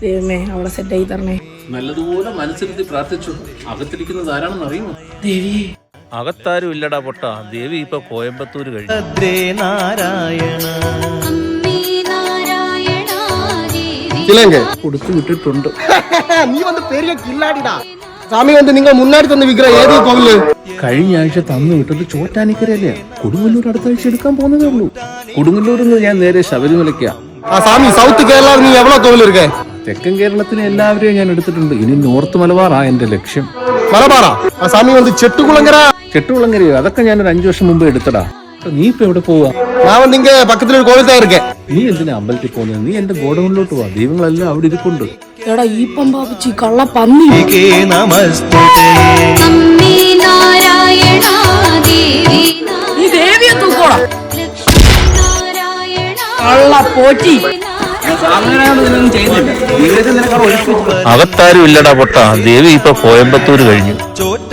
ദൈവമേ അവിടെ സെറ്റായി തരണേ. നല്ലതുപോലെ മനസ്സിരുത്തി പ്രാർത്ഥിച്ചു. അകത്തിരിക്കുന്നത് ആരാണെന്ന് അറിയുമോ? ദേവി. അകത്താരും ഇല്ലടാ പൊട്ട. ദേവി ഇപ്പൊ കോയമ്പത്തൂര് കഴിഞ്ഞു. കൊടുത്തു വിട്ടിട്ടുണ്ട്. നീ വന്ന് പെരിയ കില്ലാടിടാ. സ്വാമി വന്ന് നിങ്ങൾ മുന്നാടി തന്ന വിഗ്രഹം ഏത് കോവില്? കഴിഞ്ഞ ആഴ്ച തന്നു വിട്ടത് ചോറ്റാനിക്കരല്ലേ. കൊടുങ്ങല്ലൂർ അടുത്ത ആഴ്ച എടുക്കാൻ പോകുന്നതേ ഉള്ളൂ. കൊടുങ്ങല്ലൂരിൽ നിന്ന് ഞാൻ നേരെ ശബരിമലയ്ക്കാ. സ്വാമി സൗത്ത് കേരള നീ എവിടെ കോവിൽ ഇരിക്കേ? തെക്കൻ കേരളത്തിലെ എല്ലാവരെയും ഞാൻ എടുത്തിട്ടുണ്ട്. ഇനി നോർത്ത് മലബാറാ എന്റെ ലക്ഷ്യം. മലബാറാ? സ്വാമി വന്ന് ചെട്ടുകുളങ്ങരയോ? അതൊക്കെ ഞാൻ ഒരു 5 വർഷം മുമ്പ് എടുത്തടാ. നീ ഇപ്പൊ എവിടെ പോവാ? ഞാൻ നിങ്ങ പക്കത്തിലൊരു കോവിലത്താ ഇരിക്കേ. നീ എന്തിനാ അമ്പലത്തിൽ പോകുന്നത്? നീ എന്റെ ഗോഡൌണിലോട്ട് പോവാ. ദൈവങ്ങളെല്ലാം അവിടെ ഇരിപ്പുണ്ട്. എടാ ഈ പമ്പാപ്പിച്ചി കള്ള പന്നി. ഈ ദേവിയെ തൂക്കോടാ. കള്ള പോറ്റി. അകത്താരും ഇല്ലടാ പൊട്ട. ദേവി ഇപ്പൊ കോയമ്പത്തൂര് കഴിഞ്ഞു.